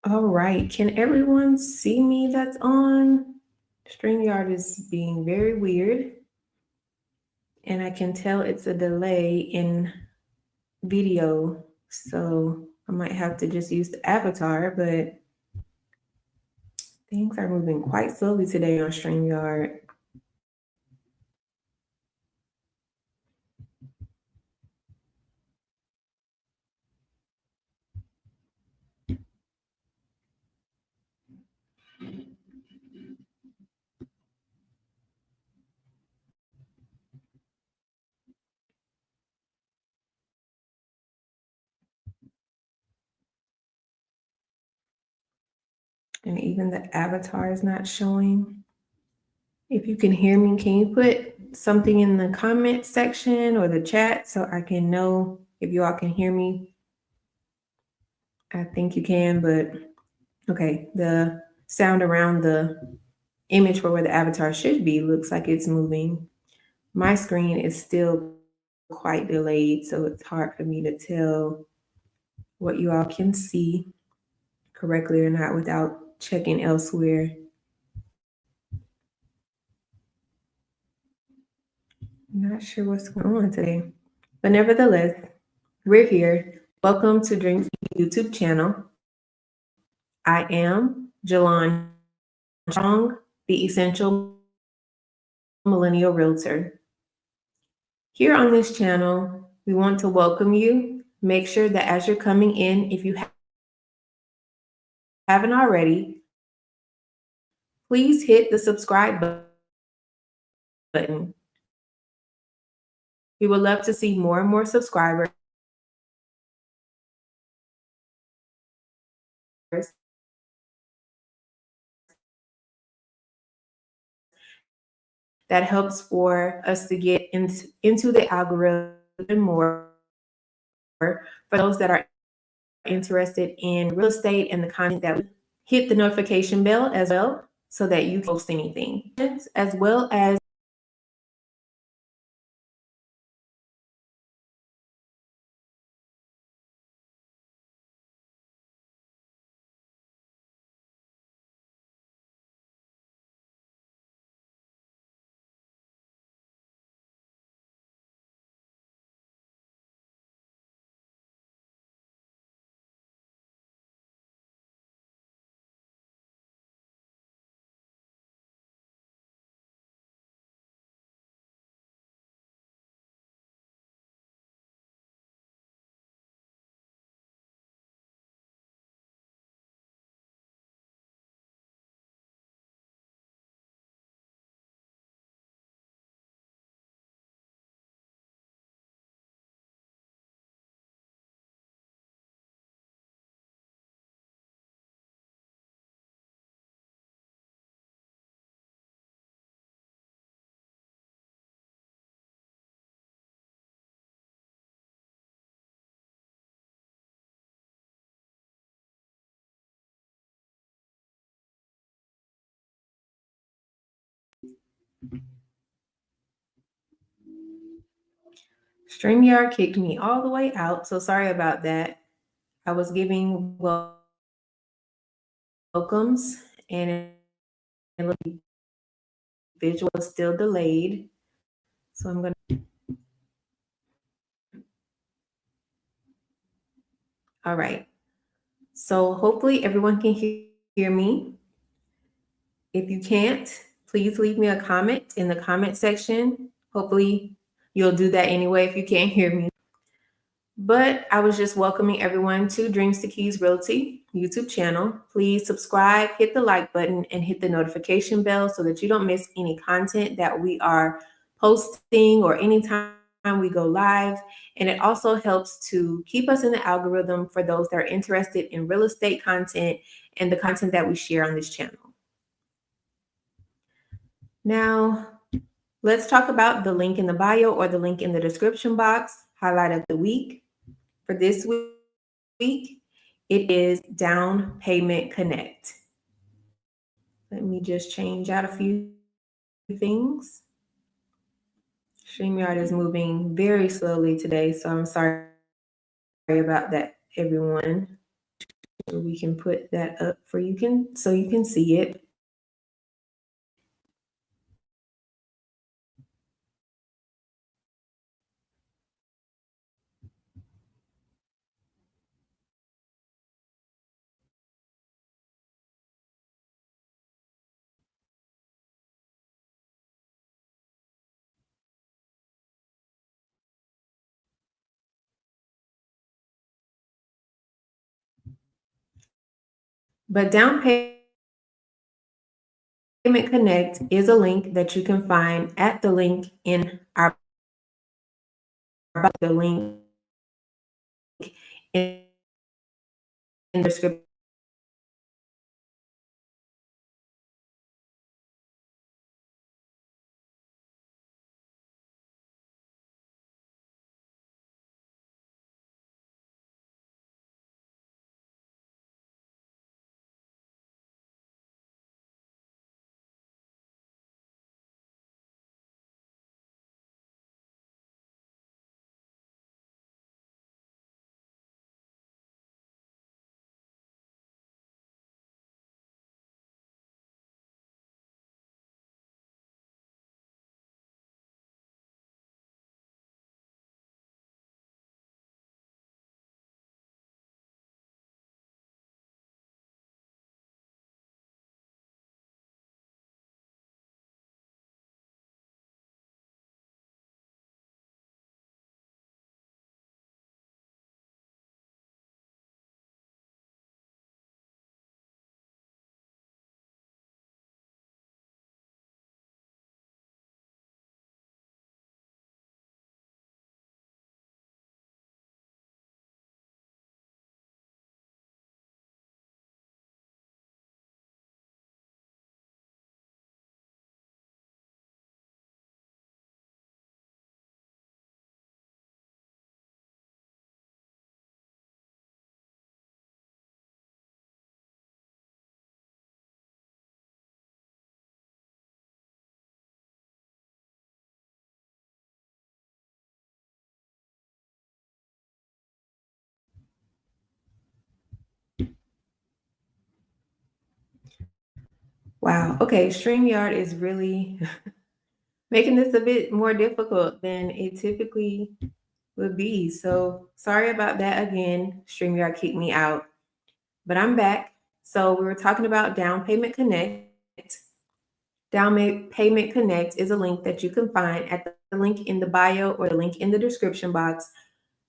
All right. Can everyone see me that's on? StreamYard is being very weird. And I can tell it's a delay in video. So I might have to just use the avatar, but things are moving quite slowly today on StreamYard. And even the avatar is not showing. If you can hear me, can you put something in the comment section or the chat so I can know if you all can hear me? I think you can, but Okay, the sound around the image for where the avatar should be looks like it's moving. My screen is still quite delayed, so it's hard for me to tell what you all can see correctly or not without checking elsewhere. I'm not sure what's going on today. But nevertheless, we're here. Welcome to Dreams YouTube channel. I am Jalon Strong, the Essential Millennial Realtor. Here on this channel, we want to welcome you. Make sure that as you're coming in, if you haven't already, please hit the subscribe button. We would love to see more and more subscribers that helps for us to get into the algorithm more for those that are interested in real estate and the content that we hit the notification bell as well so that you post anything as well as StreamYard kicked me all the way out, so sorry about that. I was giving welcomes and it visual is still delayed. So I'm gonna, all right. So hopefully everyone can hear me. If you can't, please leave me a comment in the comment section. Hopefully you'll do that anyway if you can't hear me. But I was just welcoming everyone to Dreams to Keys Realty YouTube channel. Please subscribe, hit the like button, and hit the notification bell so that you don't miss any content that we are posting or anytime we go live. And it also helps to keep us in the algorithm for those that are interested in real estate content and the content that we share on this channel. Now, let's talk about the link in the bio or the link in the description box, highlight of the week. For this week, it is Down Payment Connect. Let me just change out a few things. StreamYard is moving very slowly today, so I'm sorry about that, everyone. We can put that up for you so you can see it. But Down Payment Connect is a link that you can find at the link in the link in the description. Wow. Okay. StreamYard is really making this a bit more difficult than it typically would be. So sorry about that again. StreamYard kicked me out, but I'm back. So we were talking about Down Payment Connect. Payment Connect is a link that you can find at the link in the bio or the link in the description box,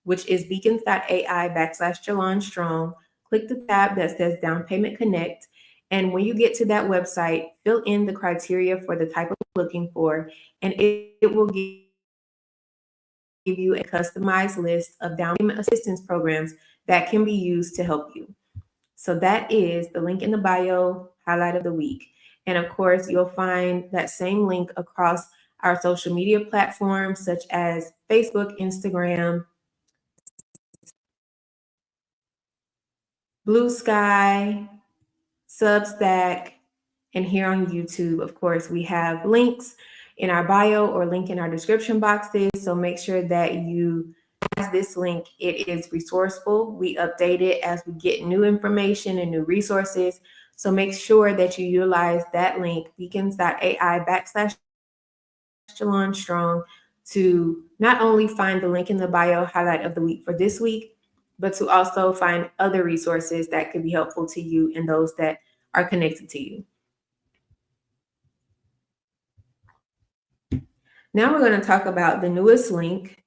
which is beacons.ai/Jalon Strong. Click the tab that says Down Payment Connect. And when you get to that website, fill in the criteria for the type of looking for, and it will give you a customized list of down payment assistance programs that can be used to help you. So that is the link in the bio, highlight of the week. And of course, you'll find that same link across our social media platforms such as Facebook, Instagram, Blue Sky, Substack, and here on YouTube. Of course, we have links in our bio or link in our description boxes. So make sure that you use this link. It is resourceful. We update it as we get new information and new resources. So make sure that you utilize that link, beacons.ai/Jalon Strong, to not only find the link in the bio highlight of the week for this week, but to also find other resources that could be helpful to you and those that are connected to you. Now we're going to talk about the newest link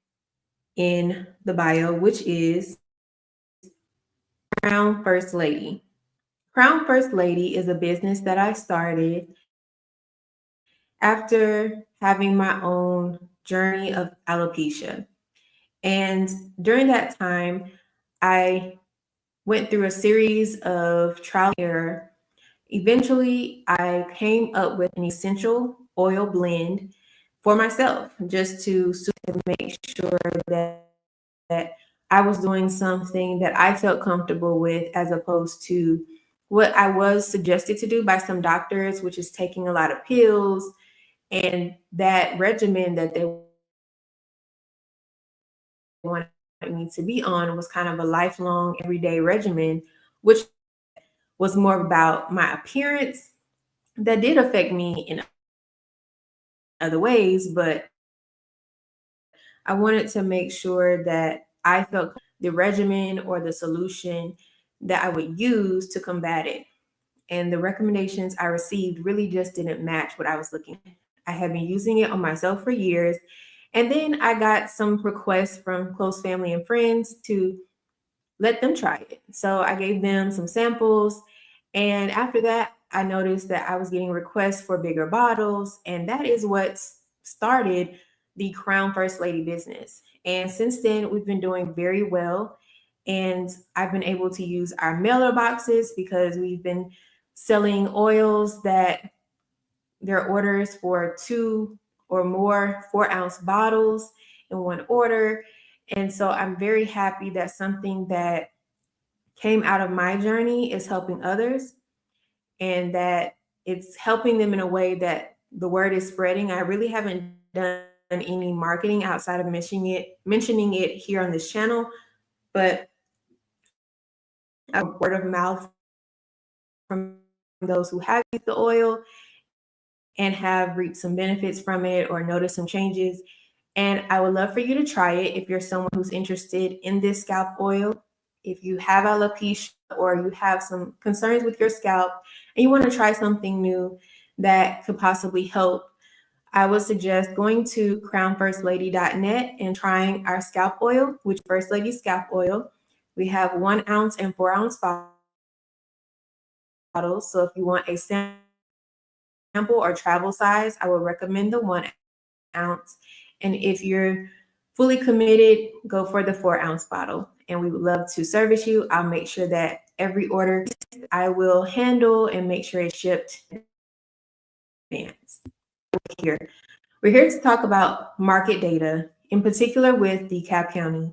in the bio, which is Crown First Lady. Crown First Lady is a business that I started after having my own journey of alopecia. And during that time, I went through a series of trial and error. Eventually, I came up with an essential oil blend for myself just to make sure that I was doing something that I felt comfortable with as opposed to what I was suggested to do by some doctors, which is taking a lot of pills. And that regimen that they wanted me to be on was kind of a lifelong, everyday regimen, which was more about my appearance that did affect me in other ways, but I wanted to make sure that I felt the regimen or the solution that I would use to combat it. And the recommendations I received really just didn't match what I was looking at. I had been using it on myself for years. And then I got some requests from close family and friends to let them try it. So I gave them some samples. And after that, I noticed that I was getting requests for bigger bottles. And that is what started the Crown First Lady business. And since then, we've been doing very well. And I've been able to use our mailer boxes because we've been selling oils that their orders for 2 or more 4-ounce bottles in one order. And so I'm very happy that something that came out of my journey is helping others and that it's helping them in a way that the word is spreading. I really haven't done any marketing outside of mentioning it here on this channel, but a word of mouth from those who have used the oil and have reaped some benefits from it or noticed some changes. And I would love for you to try it if you're someone who's interested in this scalp oil. If you have alopecia or you have some concerns with your scalp and you want to try something new that could possibly help, I would suggest going to crownfirstlady.net and trying our scalp oil, which First Lady Scalp Oil. We have 1-ounce and 4-ounce bottles. So if you want a sample or travel size, I would recommend the 1-ounce. And if you're fully committed, go for the 4-ounce bottle. And we would love to service you. I'll make sure that every order I will handle and make sure it's shipped in advance. We're here to talk about market data, in particular with Dekalb County.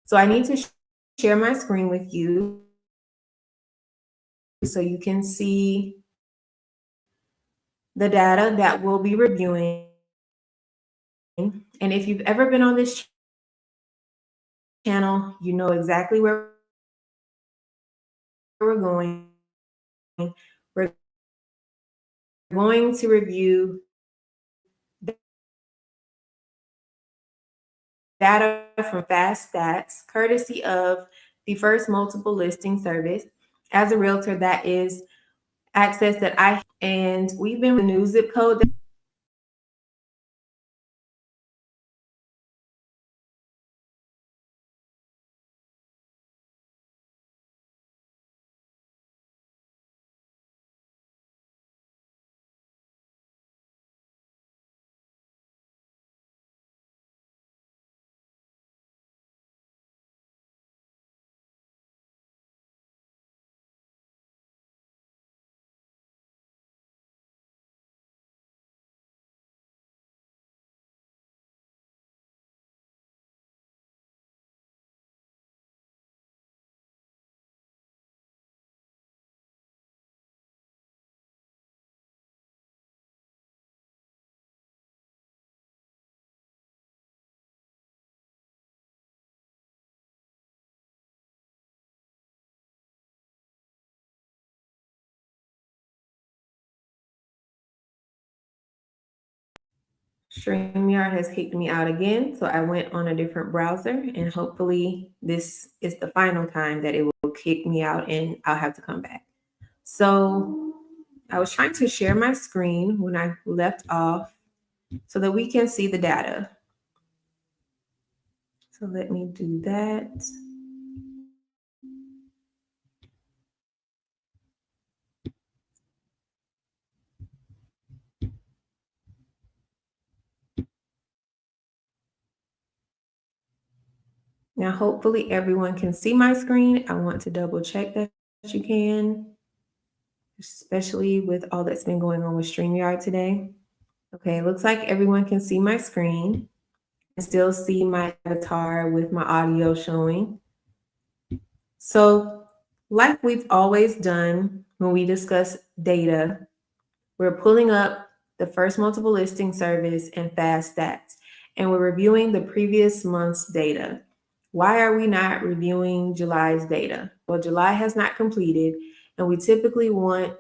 So I need to share my screen with you so you can see the data that we'll be reviewing. And if you've ever been on this channel, you know exactly where we're going. We're going to review data from FastStats, courtesy of the first multiple listing service. As a realtor, that is access that I have, and we've been with the new zip code. StreamYard has kicked me out again, so I went on a different browser, and hopefully this is the final time that it will kick me out and I'll have to come back. So I was trying to share my screen when I left off so that we can see the data. So let me do that. Now, hopefully everyone can see my screen. I want to double check that you can, especially with all that's been going on with StreamYard today. Okay, looks like everyone can see my screen and still see my avatar with my audio showing. So, like we've always done when we discuss data, we're pulling up the first multiple listing service and FastStats, and we're reviewing the previous month's data. Why are we not reviewing July's data? Well, July has not completed, and we typically want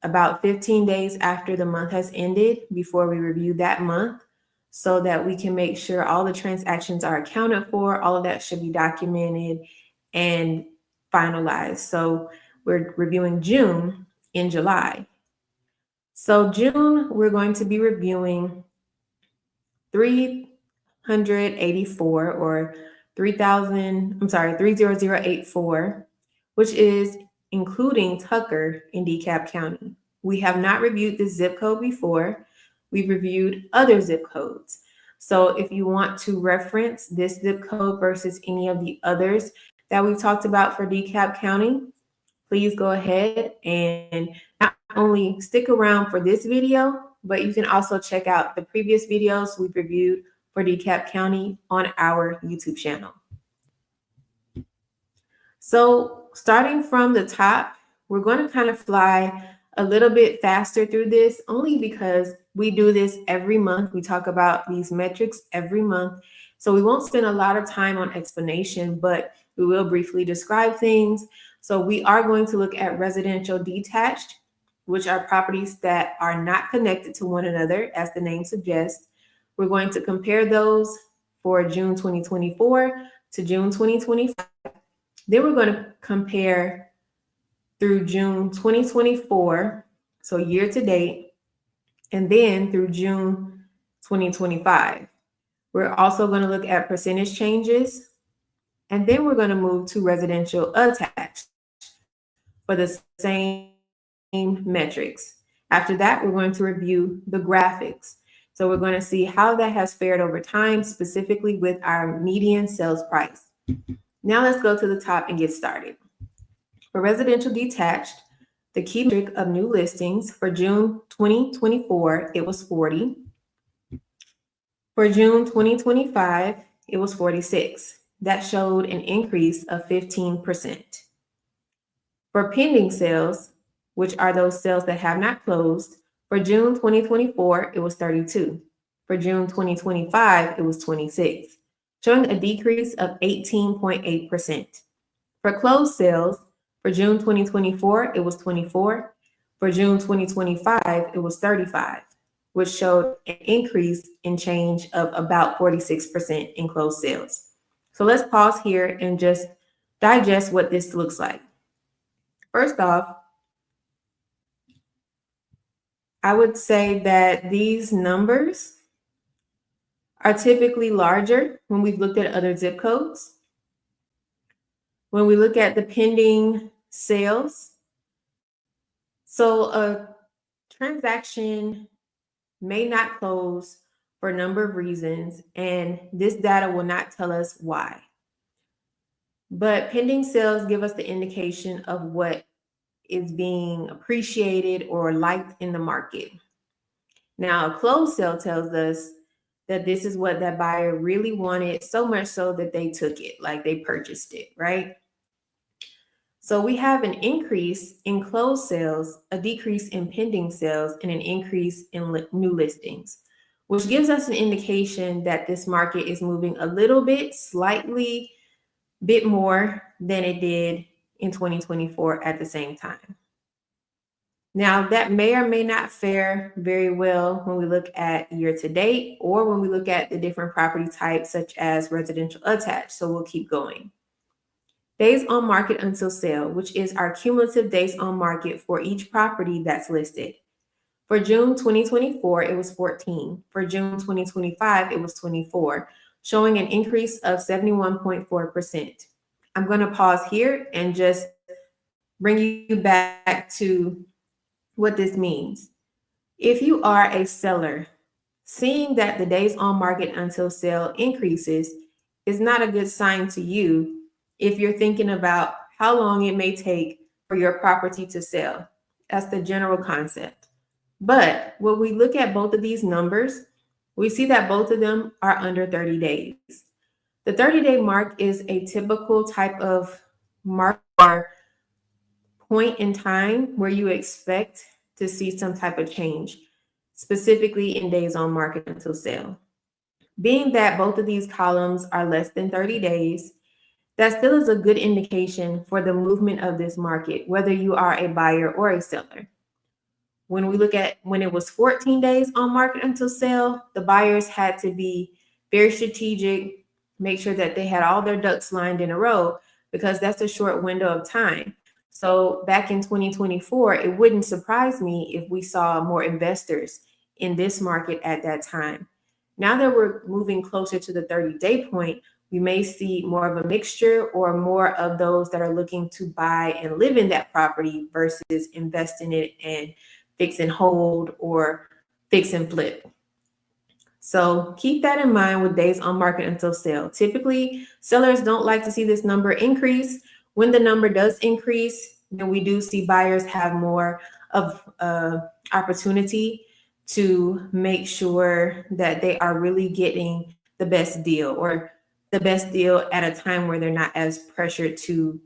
about 15 days after the month has ended before we review that month so that we can make sure all the transactions are accounted for. All of that should be documented and finalized. So we're reviewing June in July. So June, we're going to be reviewing 384 or 30084, which is including Tucker in Dekalb County. We have not reviewed this zip code before. We've reviewed other zip codes. So if you want to reference this zip code versus any of the others that we've talked about for Dekalb County, please go ahead and not only stick around for this video, but you can also check out the previous videos we've reviewed for Dekalb County on our YouTube channel. So starting from the top, we're going to kind of fly a little bit faster through this only because we do this every month. We talk about these metrics every month. So we won't spend a lot of time on explanation, but we will briefly describe things. So we are going to look at residential detached, which are properties that are not connected to one another, as the name suggests. We're going to compare those for June 2024 to June 2025. Then we're going to compare through June 2024, so year to date, and then through June 2025. We're also going to look at percentage changes, and then we're going to move to residential attached for the same metrics. After that, we're going to review the graphics. So we're going to see how that has fared over time, specifically with our median sales price. Now let's go to the top and get started. For residential detached, the key metric of new listings for June 2024, it was 40. For June 2025, it was 46. That showed an increase of 15%. For pending sales, which are those sales that have not closed, for June 2024, it was 32. For June 2025, it was 26, showing a decrease of 18.8%. For closed sales, for June 2024, it was 24. For June 2025, it was 35, which showed an increase in change of about 46% in closed sales. So let's pause here and just digest what this looks like. First off, I would say that these numbers are typically larger when we've looked at other zip codes. When we look at the pending sales, so a transaction may not close for a number of reasons, and this data will not tell us why. But pending sales give us the indication of what is being appreciated or liked in the market. Now, a closed sale tells us that this is what that buyer really wanted, so much so that they took it, like they purchased it, right? So we have an increase in closed sales, a decrease in pending sales, and an increase in new listings, which gives us an indication that this market is moving a little bit, slightly bit more than it did in 2024 at the same time. Now, that may or may not fare very well when we look at year to date or when we look at the different property types, such as residential attached. So we'll keep going. Days on market until sale, which is our cumulative days on market for each property that's listed. For June 2024, it was 14. For June 2025, it was 24, showing an increase of 71.4%. I'm going to pause here and just bring you back to what this means. If you are a seller, seeing that the days on market until sale increases is not a good sign to you if you're thinking about how long it may take for your property to sell. That's the general concept. But when we look at both of these numbers, we see that both of them are under 30 days. The 30-day mark is a typical type of mark or point in time where you expect to see some type of change, specifically in days on market until sale. Being that both of these columns are less than 30 days, that still is a good indication for the movement of this market, whether you are a buyer or a seller. When we look at when it was 14 days on market until sale, the buyers had to be very strategic, make sure that they had all their ducks lined in a row, because that's a short window of time. So back in 2024, it wouldn't surprise me if we saw more investors in this market at that time. Now that we're moving closer to the 30-day point, we may see more of a mixture or more of those that are looking to buy and live in that property versus invest in it and fix and hold or fix and flip. So keep that in mind with days on market until sale. Typically, sellers don't like to see this number increase. When the number does increase, then we do see buyers have more of opportunity to make sure that they are really getting the best deal or the best deal at a time where they're not as pressured to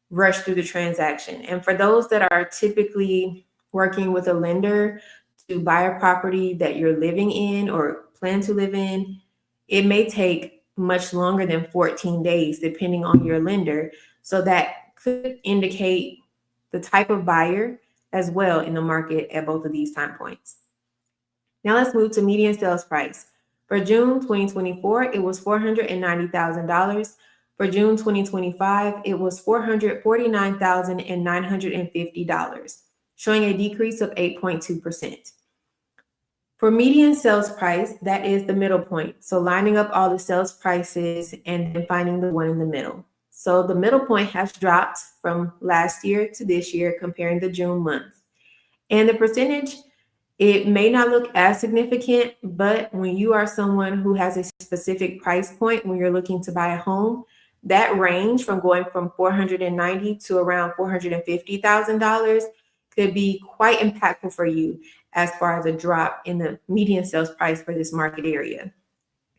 rush through the transaction. And for those that are typically working with a lender to buy a property that you're living in or plan to live in, it may take much longer than 14 days, depending on your lender. So that could indicate the type of buyer as well in the market at both of these time points. Now let's move to median sales price. For June 2024, it was $490,000. For June 2025, it was $449,950, showing a decrease of 8.2%. For median sales price, that is the middle point. So lining up all the sales prices and then finding the one in the middle. So the middle point has dropped from last year to this year, comparing the June month. And the percentage, it may not look as significant, but when you are someone who has a specific price point when you're looking to buy a home, that range from going from $490,000 to around $450,000 could be quite impactful for you as far as a drop in the median sales price for this market area.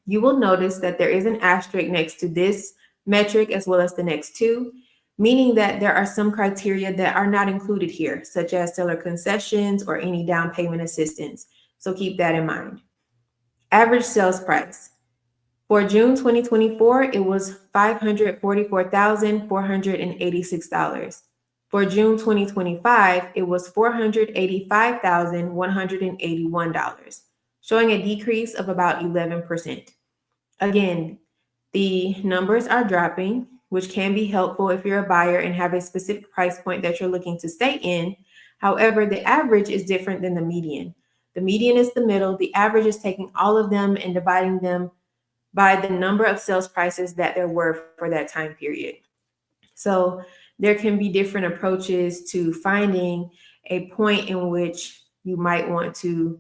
You will notice that there is an asterisk next to this metric as well as the next two, meaning that there are some criteria that are not included here, such as seller concessions or any down payment assistance. So keep that in mind. Average sales price. For June 2024, it was $544,486. For June 2025, it was $485,181, showing a decrease of about 11%. Again, the numbers are dropping, which can be helpful if you're a buyer and have a specific price point that you're looking to stay in. However, the average is different than the median. The median is the middle. The average is taking all of them and dividing them by the number of sales prices that there were for that time period. So there can be different approaches to finding a point in which you might want to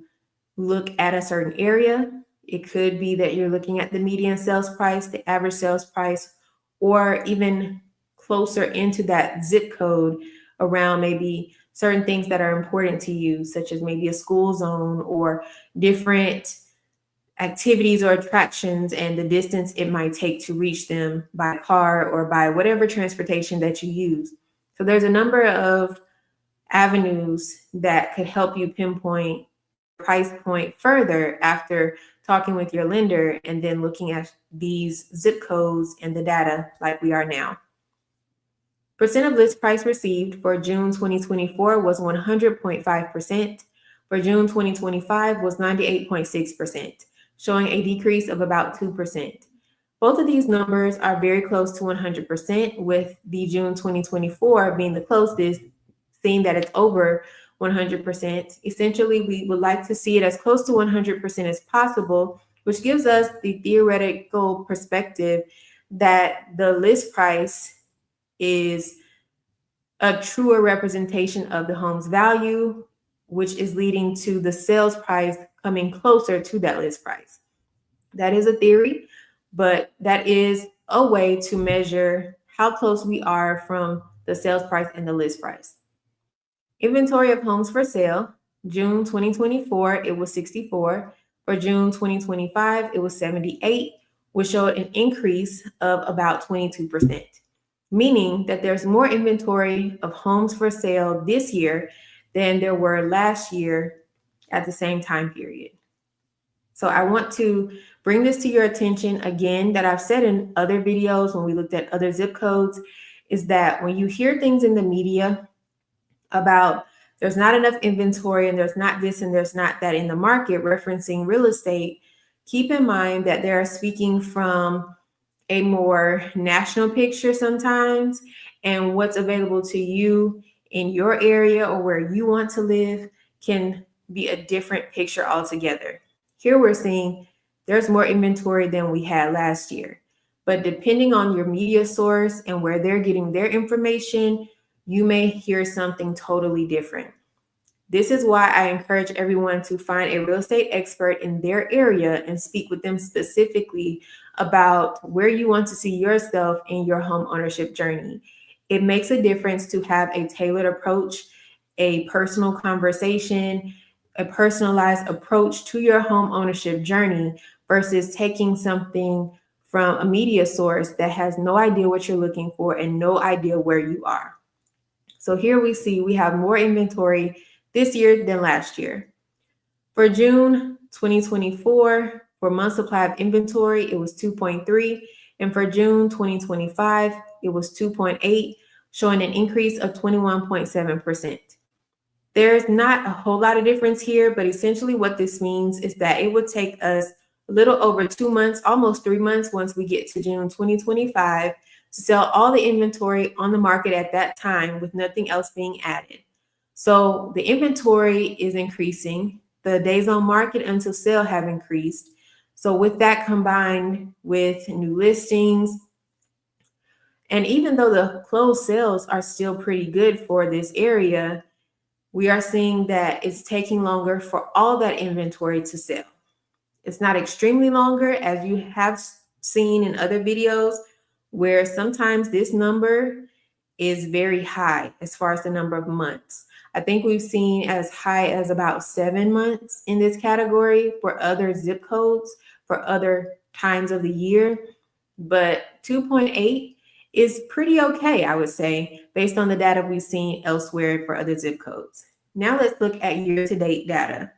look at a certain area. It could be that you're looking at the median sales price, the average sales price, or even closer into that zip code around maybe certain things that are important to you, such as maybe a school zone or different activities or attractions and the distance it might take to reach them by car or by whatever transportation that you use. So there's a number of avenues that could help you pinpoint price point further after talking with your lender and then looking at these zip codes and the data like we are now. Percent of list price received for June 2024 was 100.5%. For June 2025 was 98.6%, showing a decrease of about 2%. Both of these numbers are very close to 100%, with the June 2024 being the closest, seeing that it's over 100%. Essentially, we would like to see it as close to 100% as possible, which gives us the theoretical perspective that the list price is a truer representation of the home's value, which is leading to the sales price coming closer to that list price. That is a theory, but that is a way to measure how close we are from the sales price and the list price. Inventory of homes for sale, June 2024, it was 64. For June 2025, it was 78, which showed an increase of about 22%, meaning that there's more inventory of homes for sale this year than there were last year at the same time period. So I want to bring this to your attention again, that I've said in other videos when we looked at other zip codes, is that when you hear things in the media about there's not enough inventory and there's not this and there's not that in the market referencing real estate, keep in mind that they're speaking from a more national picture sometimes, and what's available to you in your area or where you want to live can be a different picture altogether. Here we're seeing there's more inventory than we had last year, but depending on your media source and where they're getting their information, you may hear something totally different. This is why I encourage everyone to find a real estate expert in their area and speak with them specifically about where you want to see yourself in your home ownership journey. It makes a difference to have a tailored approach, a personal conversation, a personalized approach to your home ownership journey versus taking something from a media source that has no idea what you're looking for and no idea where you are. So here we see we have more inventory this year than last year. For June 2024, for month supply of inventory, it was 2.3. And for June 2025, it was 2.8, showing an increase of 21.7%. There's not a whole lot of difference here, but essentially what this means is that it would take us a little over 2 months, almost 3 months once we get to June 2025 to sell all the inventory on the market at that time with nothing else being added. So the inventory is increasing. The days on market until sale have increased. So with that combined with new listings, and even though the closed sales are still pretty good for this area, we are seeing that it's taking longer for all that inventory to sell. It's not extremely longer, as you have seen in other videos, where sometimes this number is very high as far as the number of months. I think we've seen as high as about 7 months in this category for other zip codes, for other times of the year. But 2.8 is pretty okay, I would say, based on the data we've seen elsewhere for other zip codes. Now let's look at year-to-date data.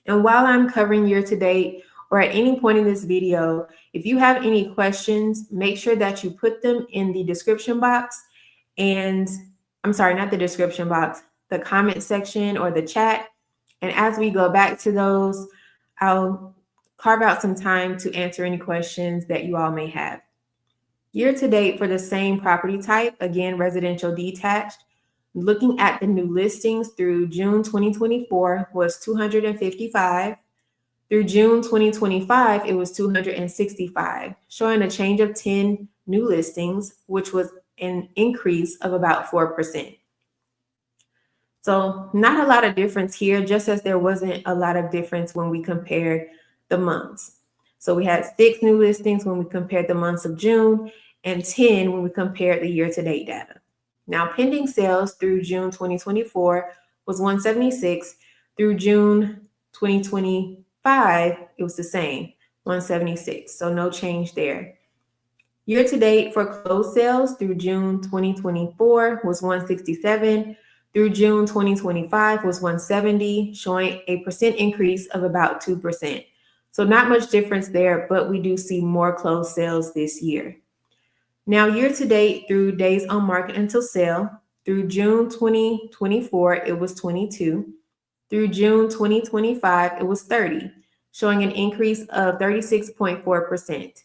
And while I'm covering year-to-date, or at any point in this video, if you have any questions, make sure that you put them in the description box, and I'm sorry, not the description box, the comment section or the chat. And as we go back to those, I'll carve out some time to answer any questions that you all may have. Year to date for the same property type, again, residential detached, looking at the new listings through June 2024 was 255. Through June 2025, it was 265, showing a change of 10 new listings, which was an increase of about 4%. So not a lot of difference here, just as there wasn't a lot of difference when we compared the months. So we had 6 new listings when we compared the months of June and 10 when we compared the year-to-date data. Now, pending sales through June 2024 was 176. Through June 2025, it was the same, 176. So no change there. Year to date for closed sales through June 2024 was 167. Through June 2025 was 170, showing a percent increase of about 2%. So not much difference there, but we do see more closed sales this year. Now, year to date through days on market until sale, through June 2024, it was 22. Through June 2025, it was 30, showing an increase of 36.4%.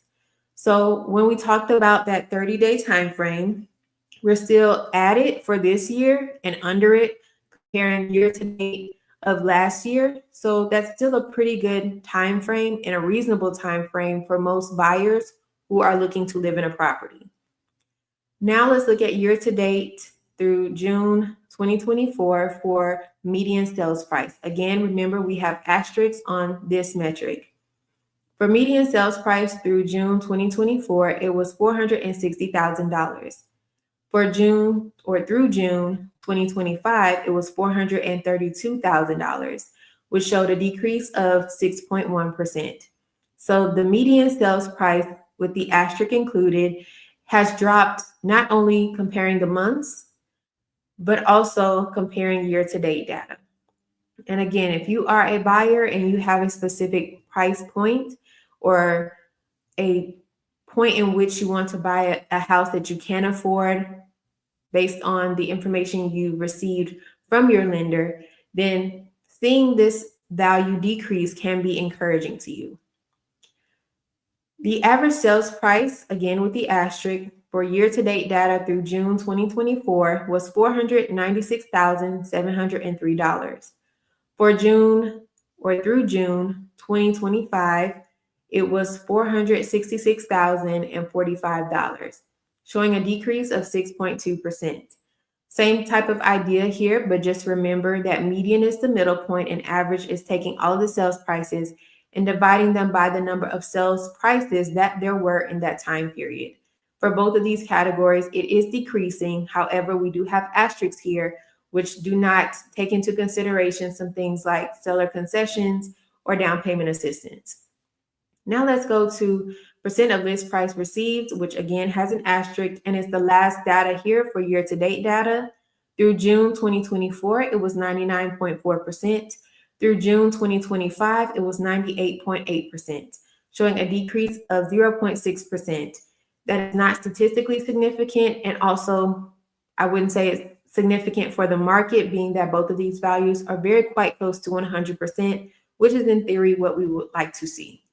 So when we talked about that 30-day time frame, we're still at it for this year and under it comparing year to date of last year. So that's still a pretty good time frame and a reasonable time frame for most buyers who are looking to live in a property. Now let's look at year to date through June 2024 for median sales price. Again, remember we have asterisks on this metric. For median sales price through June 2024, it was $460,000. For June or through June 2025, it was $432,000, which showed a decrease of 6.1%. So the median sales price with the asterisk included has dropped, not only comparing the months, but also comparing year-to-date data. And again, if you are a buyer and you have a specific price point or a point in which you want to buy a house that you can afford based on the information you received from your lender, then seeing this value decrease can be encouraging to you. The average sales price, again with the asterisk, for year-to-date data through June 2024 was $496,703. For June or through June 2025, it was $466,045, showing a decrease of 6.2%. Same type of idea here, but just remember that median is the middle point and average is taking all of the sales prices and dividing them by the number of sales prices that there were in that time period. For both of these categories, it is decreasing. However, we do have asterisks here, which do not take into consideration some things like seller concessions or down payment assistance. Now let's go to percent of list price received, which again has an asterisk and is the last data here for year-to-date data. Through June 2024, it was 99.4%. Through June 2025, it was 98.8%, showing a decrease of 0.6%. That is not statistically significant, and also I wouldn't say it's significant for the market, being that both of these values are very quite close to 100%, which is in theory what we would like to see.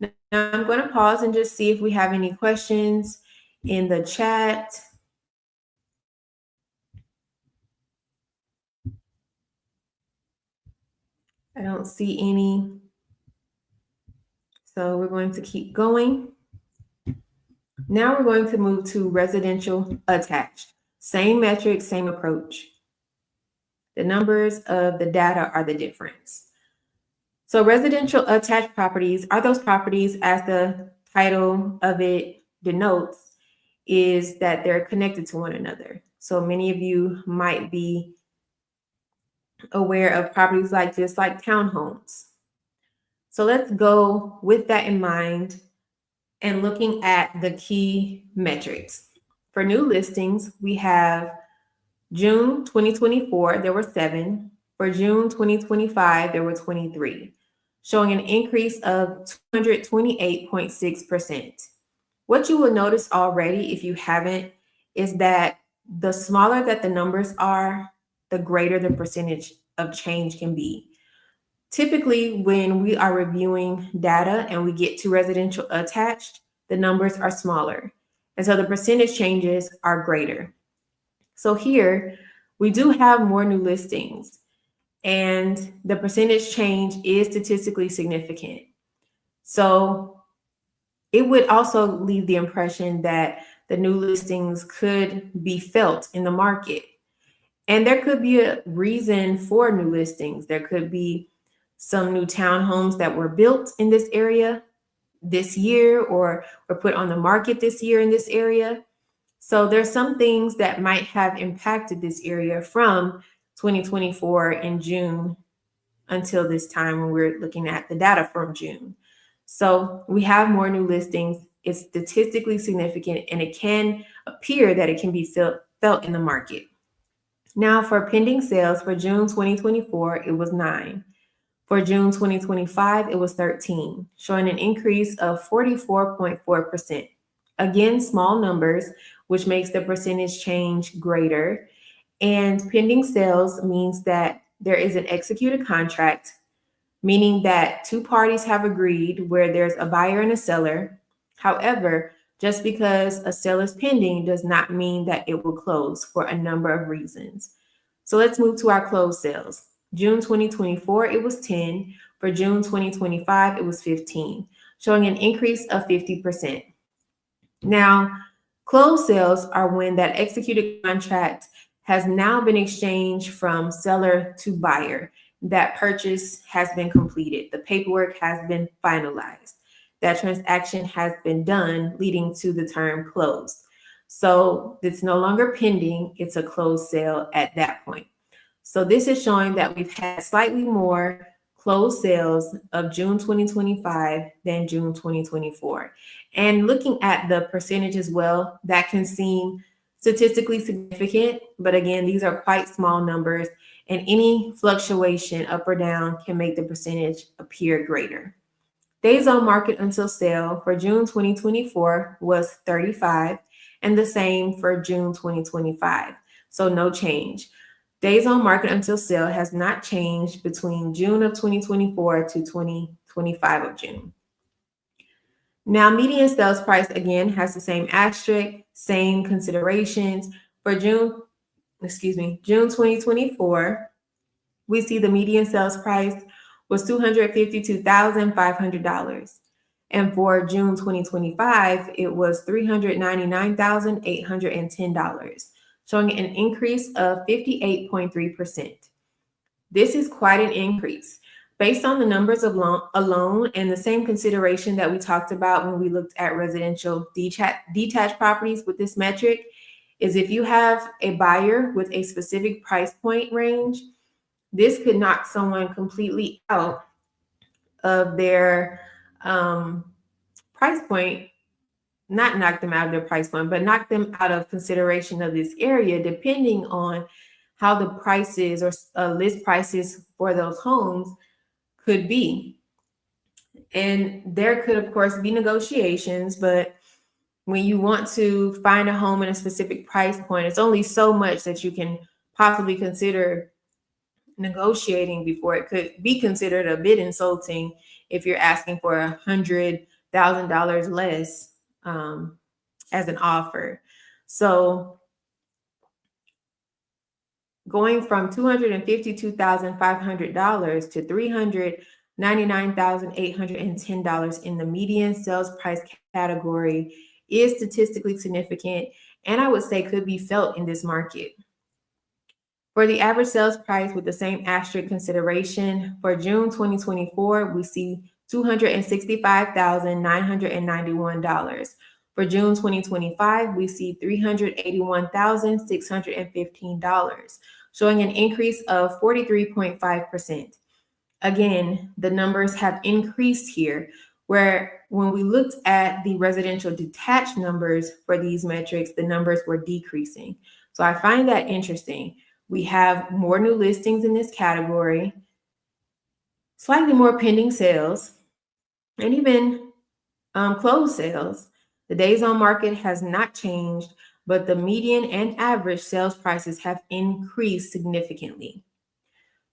Now I'm going to pause and just see if we have any questions in the chat. I don't see any. So we're going to keep going. Now we're going to move to residential attached. Same metric, same approach. The numbers of the data are the difference. So residential attached properties are those properties, as the title of it denotes, is that they're connected to one another. So many of you might be aware of properties like this, like townhomes. So let's go with that in mind and looking at the key metrics. For new listings, we have June 2024, there were 7. For June 2025, there were 23, showing an increase of 228.6%. What you will notice already, if you haven't, is that the smaller that the numbers are, the greater the percentage of change can be. Typically, when we are reviewing data and we get to residential attached, the numbers are smaller. And so the percentage changes are greater. So here, we do have more new listings, and the percentage change is statistically significant. So it would also leave the impression that the new listings could be felt in the market. And there could be a reason for new listings. There could be some new townhomes that were built in this area this year or were put on the market this year in this area. So there's some things that might have impacted this area from 2024 in June until this time when we're looking at the data from June. So we have more new listings. It's statistically significant, and it can appear that it can be felt in the market. Now, for pending sales for June 2024, it was 9. For June 2025, it was 13, showing an increase of 44.4%. Again, small numbers, which makes the percentage change greater. And pending sales means that there is an executed contract, meaning that two parties have agreed where there's a buyer and a seller. However, just because a sale is pending does not mean that it will close for a number of reasons. So let's move to our closed sales. June 2024, it was 10. For June 2025, it was 15, showing an increase of 50%. Now, closed sales are when that executed contract has now been exchanged from seller to buyer. That purchase has been completed. The paperwork has been finalized. That transaction has been done, leading to the term closed. So it's no longer pending, it's a closed sale at that point. So this is showing that we've had slightly more closed sales of June 2025 than June 2024. And looking at the percentage as well, that can seem statistically significant, but again, these are quite small numbers, and any fluctuation up or down can make the percentage appear greater. Days on market until sale for June 2024 was 35, and the same for June 2025. So no change. Days on market until sale has not changed between June of 2024 to 2025 of June. Now, median sales price again has the same asterisk, same considerations. For June 2024, we see the median sales price was $252,500. And for June 2025, it was $399,810, showing an increase of 58.3%. This is quite an increase. Based on the numbers alone and the same consideration that we talked about when we looked at residential detached properties with this metric, is if you have a buyer with a specific price point range, this could knock someone completely out of their price point, not knock them out of their price point, but knock them out of consideration of this area, depending on how the prices or list prices for those homes could be. And there could, of course, be negotiations, but when you want to find a home in a specific price point, it's only so much that you can possibly consider negotiating before it could be considered a bit insulting if you're asking for $100,000 less as an offer. So going from $252,500 to $399,810 in the median sales price category is statistically significant, and I would say could be felt in this market. For the average sales price with the same asterisk consideration, for June 2024, we see $265,991. For June 2025, we see $381,615, showing an increase of 43.5%. Again, the numbers have increased here, where when we looked at the residential detached numbers for these metrics, the numbers were decreasing. So I find that interesting. We have more new listings in this category, slightly more pending sales, and even closed sales. The days on market has not changed, but the median and average sales prices have increased significantly.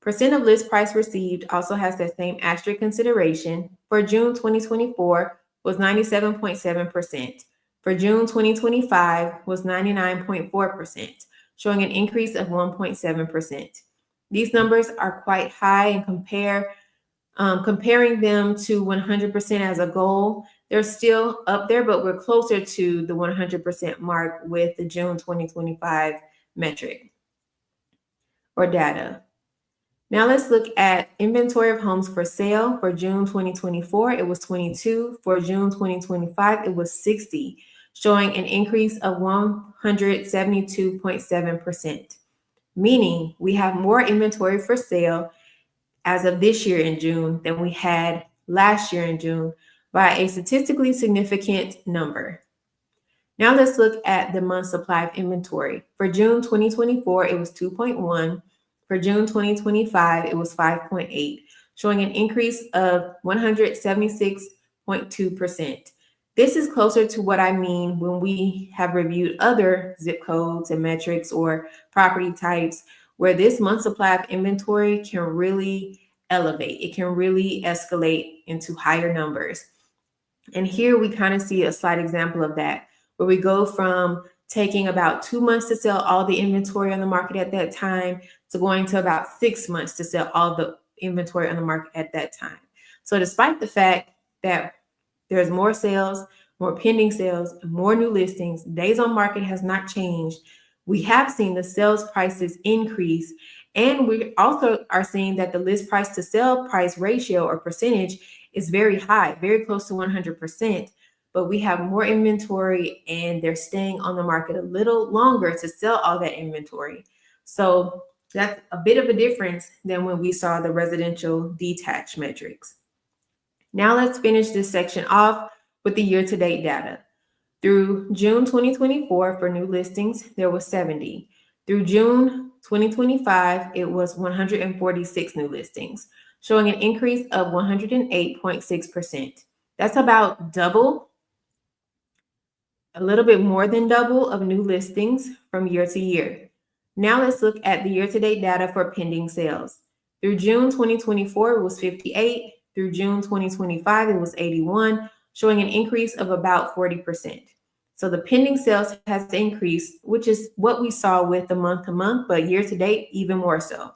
Percent of list price received also has that same asterisk consideration. For June 2024 was 97.7%. For June 2025 was 99.4%, showing an increase of 1.7%. These numbers are quite high and comparing them to 100% as a goal, they're still up there, but we're closer to the 100% mark with the June 2025 metric or data. Now let's look at inventory of homes for sale. For June 2024, it was 22. For June 2025, it was 60, showing an increase of 172.7%, meaning we have more inventory for sale as of this year in June than we had last year in June by a statistically significant number. Now let's look at the month supply of inventory. For June 2024, it was 2.1. For June 2025, it was 5.8, showing an increase of 176.2%. This is closer to what I mean when we have reviewed other zip codes and metrics or property types where this month supply of inventory can really elevate. It can really escalate into higher numbers. And here we kind of see a slight example of that, where we go from taking about 2 months to sell all the inventory on the market at that time to going to about 6 months to sell all the inventory on the market at that time. So despite the fact that there's more sales, more pending sales, and more new listings, days on market has not changed. We have seen the sales prices increase, and we also are seeing that the list price to sell price ratio or percentage is very high, very close to 100%. But we have more inventory and they're staying on the market a little longer to sell all that inventory. So that's a bit of a difference than when we saw the residential detached metrics. Now let's finish this section off with the year-to-date data. Through June 2024 for new listings, there was 70. Through June 2025, it was 146 new listings, showing an increase of 108.6%. That's about double, a little bit more than double of new listings from year to year. Now let's look at the year-to-date data for pending sales. Through June 2024, it was 58. Through June 2025, it was 81, showing an increase of about 40%. So the pending sales has increased, which is what we saw with the month-to-month, but year-to-date, even more so.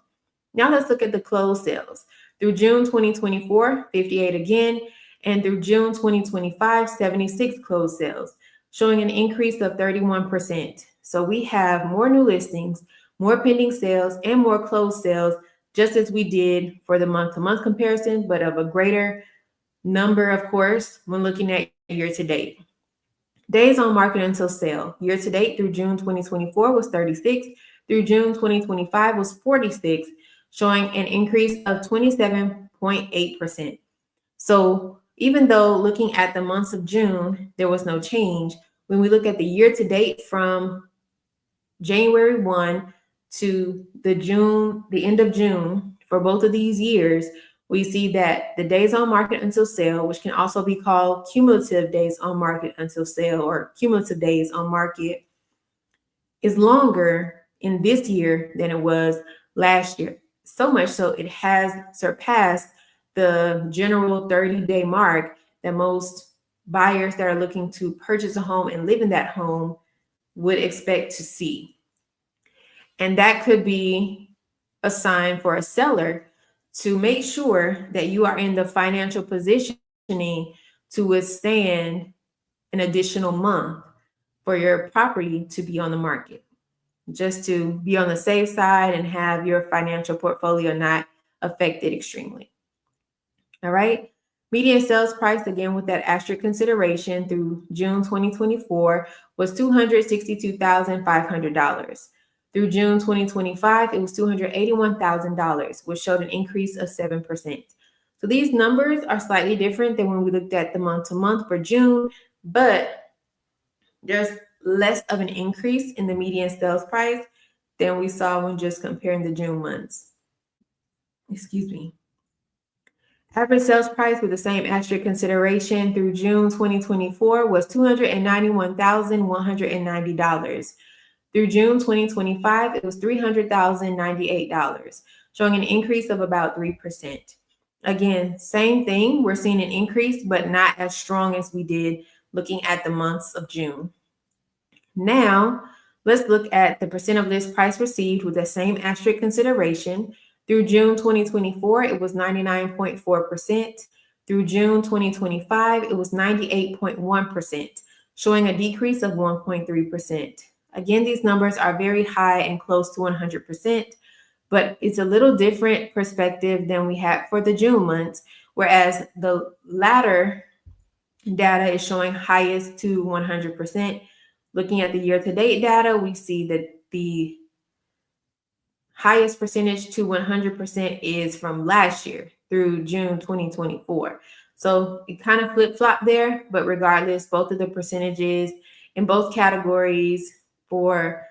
Now let's look at the closed sales. Through June 2024, 58 again, and through June 2025, 76 closed sales, showing an increase of 31%. So we have more new listings, more pending sales, and more closed sales, just as we did for the month-to-month comparison, but of a greater number, of course, when looking at year-to-date. Days on market until sale. Year-to-date through June 2024 was 36. Through June 2025 was 46, showing an increase of 27.8%. So even though looking at the months of June, there was no change, when we look at the year-to-date from January 1 to the end of June, for both of these years, we see that the days on market until sale, which can also be called cumulative days on market until sale or cumulative days on market, is longer in this year than it was last year. So much so it has surpassed the general 30-day mark that most buyers that are looking to purchase a home and live in that home would expect to see. And that could be a sign for a seller to make sure that you are in the financial positioning to withstand an additional month for your property to be on the market, just to be on the safe side and have your financial portfolio not affected extremely. All right. Median sales price, again, with that asterisk consideration through June 2024 was $262,500. Through June 2025, it was $281,000, which showed an increase of 7%. So these numbers are slightly different than when we looked at the month-to-month for June, but there's less of an increase in the median sales price than we saw when just comparing the June months. Excuse me. Average sales price with the same asterisk consideration through June 2024 was $291,190. Through June 2025, it was $300,098, showing an increase of about 3%. Again, same thing, we're seeing an increase, but not as strong as we did looking at the months of June. Now, let's look at the percent of list price received with the same asterisk consideration. Through June 2024, it was 99.4%. Through June 2025, it was 98.1%, showing a decrease of 1.3%. Again, these numbers are very high and close to 100%, but it's a little different perspective than we had for the June months, whereas the latter data is showing highest to 100%. Looking at the year-to-date data, we see that the highest percentage to 100% is from last year through June 2024. So it kind of flip-flopped there, but regardless, both of the percentages in both categories for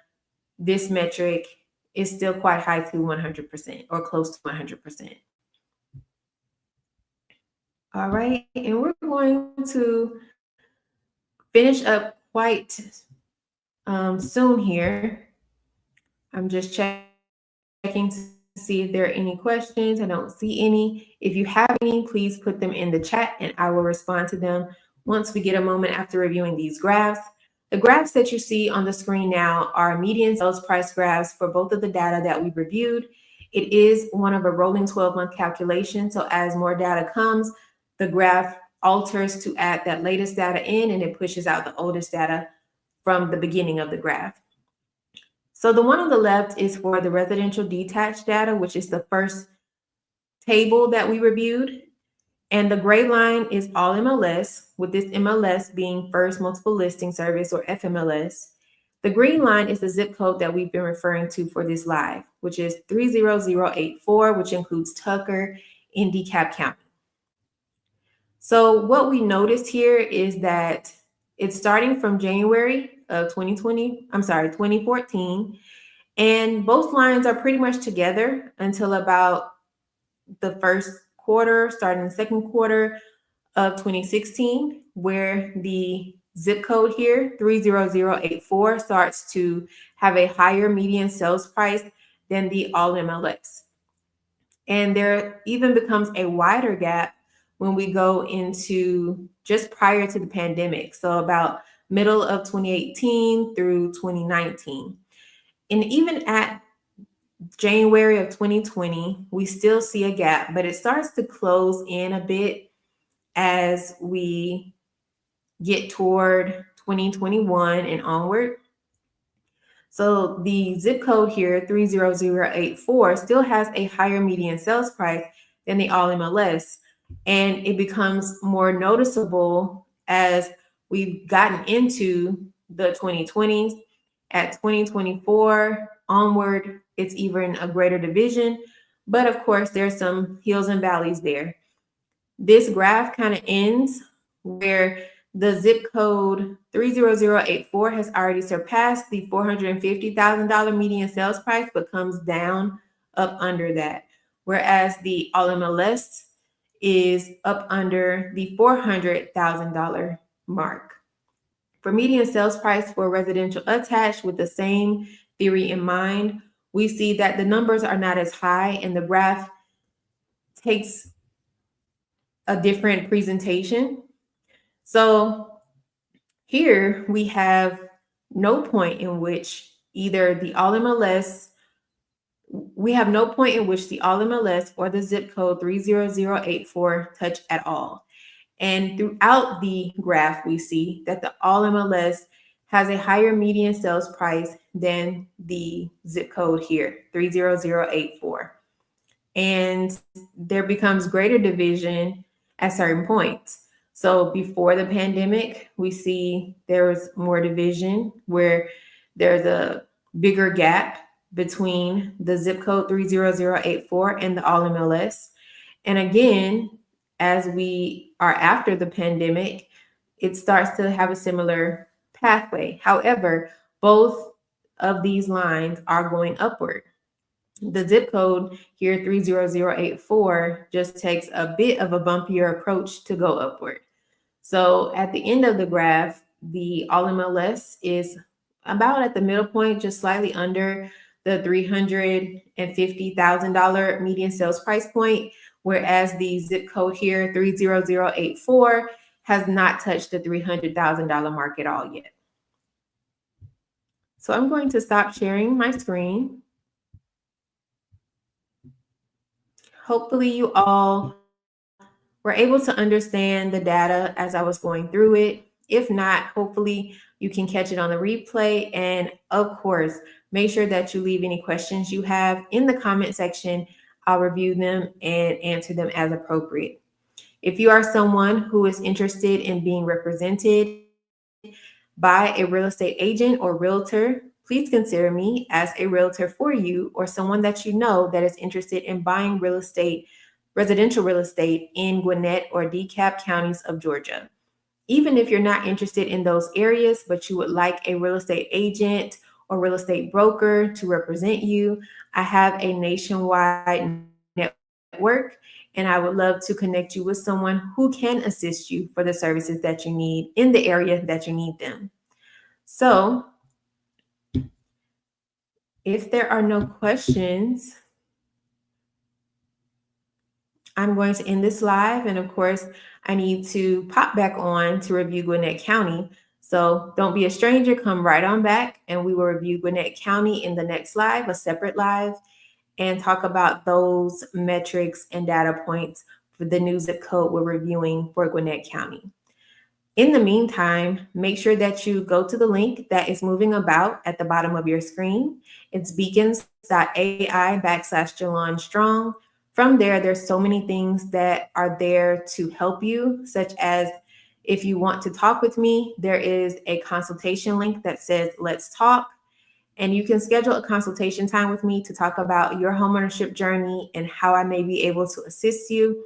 this metric is still quite high to 100% or close to 100%. All right, and we're going to finish up quite soon here. I'm just checking to see if there are any questions. I don't see any. If you have any, please put them in the chat and I will respond to them once we get a moment after reviewing these graphs. The graphs that you see on the screen now are median sales price graphs for both of the data that we've reviewed. It is one of a rolling 12-month calculation. So as more data comes, the graph alters to add that latest data in and it pushes out the oldest data from the beginning of the graph. So the one on the left is for the residential detached data, which is the first table that we reviewed. And the gray line is all MLS, with this MLS being First Multiple Listing Service or FMLS. The green line is the zip code that we've been referring to for this live, which is 30084, which includes Tucker in Dekalb County. So what we noticed here is that it's starting from January of 2014, and both lines are pretty much together until about the first quarter, starting the second quarter of 2016, where the zip code here, 30084, starts to have a higher median sales price than the all MLS. And there even becomes a wider gap when we go into just prior to the pandemic. So about middle of 2018 through 2019. And even at January of 2020, we still see a gap, but it starts to close in a bit as we get toward 2021 and onward. So the zip code here, 30084, still has a higher median sales price than the all MLS. And it becomes more noticeable as we've gotten into the 2020s. At 2024 onward, it's even a greater division. But of course, there's some hills and valleys there. This graph kind of ends where the zip code 30084 has already surpassed the $450,000 median sales price, but comes down up under that. Whereas the all MLS is up under the $400,000 mark. For median sales price for residential attached with the same theory in mind, we see that the numbers are not as high and the graph takes a different presentation. So here we have no point in which either the all MLS, we have no point in which the all MLS or the zip code 30084 touch at all. And throughout the graph, we see that the all MLS has a higher median sales price than the zip code here, 30084. And there becomes greater division at certain points. So before the pandemic, we see there was more division where there's a bigger gap between the zip code 30084 and the all MLS. And again, as we are after the pandemic, it starts to have a similar pathway. However, both of these lines are going upward. The zip code here, 30084, just takes a bit of a bumpier approach to go upward. So at the end of the graph, the all MLS is about at the middle point, just slightly under the $350,000 median sales price point, whereas the zip code here, 30084, has not touched the $300,000 mark at all yet. So I'm going to stop sharing my screen. Hopefully you all were able to understand the data as I was going through it. If not, hopefully you can catch it on the replay. And of course, make sure that you leave any questions you have in the comment section. I'll review them and answer them as appropriate. If you are someone who is interested in being represented by a real estate agent or realtor, please consider me as a realtor for you or someone that you know that is interested in buying real estate, residential real estate in Gwinnett or Dekalb counties of Georgia. Even if you're not interested in those areas, but you would like a real estate agent or real estate broker to represent you, I have a nationwide network, and I would love to connect you with someone who can assist you for the services that you need in the area that you need them. So, if there are no questions, I'm going to end this live. And of course, I need to pop back on to review Gwinnett County. So don't be a stranger, come right on back and we will review Gwinnett County in the next live, a separate live, and talk about those metrics and data points for the new zip code we're reviewing for Gwinnett County. In the meantime, make sure that you go to the link that is moving about at the bottom of your screen. It's beacons.ai/Jalon Strong. From there, there's so many things that are there to help you, such as if you want to talk with me, there is a consultation link that says Let's Talk. And you can schedule a consultation time with me to talk about your homeownership journey and how I may be able to assist you.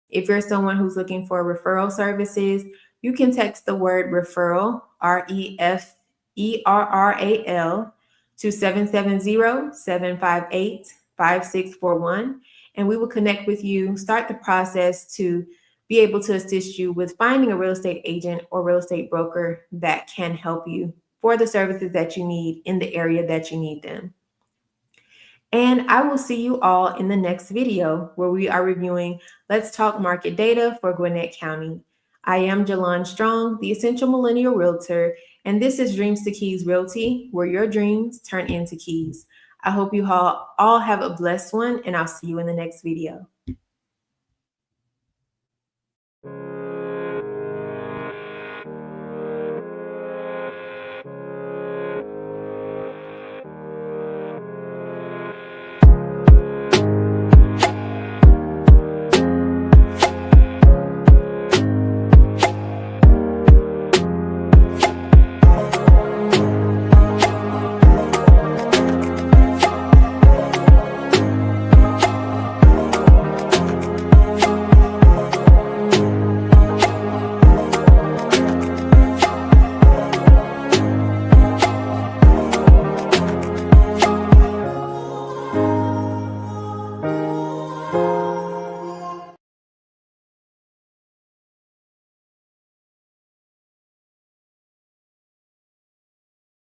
If you're someone who's looking for referral services, you can text the word referral, REFERRAL, to 770-758-5641. And we will connect with you, start the process to be able to assist you with finding a real estate agent or real estate broker that can help you for the services that you need in the area that you need them. And I will see you all in the next video where we are reviewing Let's Talk market data for Gwinnett County. I am Jalon Strong, the Essential Millennial Realtor, and this is Dreams to Keys Realty, where your dreams turn into keys. I hope you all have a blessed one, and I'll see you in the next video.